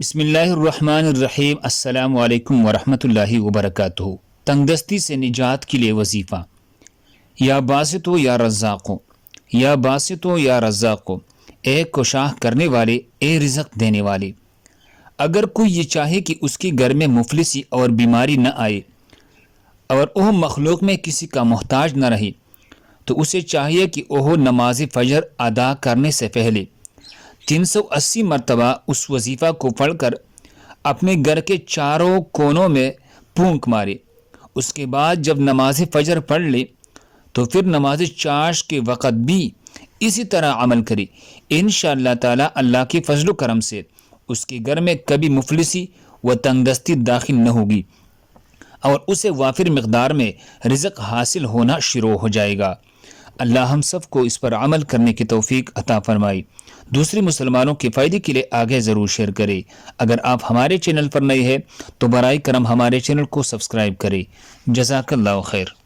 بسم اللہ الرحمن الرحیم۔ السلام علیکم ورحمۃ اللہ وبرکاتہ۔ تنگ دستی سے نجات کے لیے وظیفہ۔ یا باسطو یا رزاقو، یا باسطو یا رزاقو، اے کوشاں کرنے والے، اے رزق دینے والے۔ اگر کوئی یہ چاہے کہ اس کے گھر میں مفلسی اور بیماری نہ آئے اور وہ مخلوق میں کسی کا محتاج نہ رہے، تو اسے چاہیے کہ وہ نماز فجر ادا کرنے سے پہلے 380 مرتبہ اس وظیفہ کو پڑھ کر اپنے گھر کے چاروں کونوں میں پھونک مارے۔ اس کے بعد جب نماز فجر پڑھ لے تو پھر نماز چاش کے وقت بھی اسی طرح عمل کرے۔ انشاءاللہ تعالی اللہ کے فضل و کرم سے اس کے گھر میں کبھی مفلسی و تنگ دستی داخل نہ ہوگی اور اسے وافر مقدار میں رزق حاصل ہونا شروع ہو جائے گا۔ اللہ ہم سب کو اس پر عمل کرنے کی توفیق عطا فرمائے۔ دوسرے مسلمانوں کے فائدے کے لیے آگے ضرور شیئر کریں۔ اگر آپ ہمارے چینل پر نئے ہیں تو برائے کرم ہمارے چینل کو سبسکرائب کریں۔ جزاک اللہ خیر۔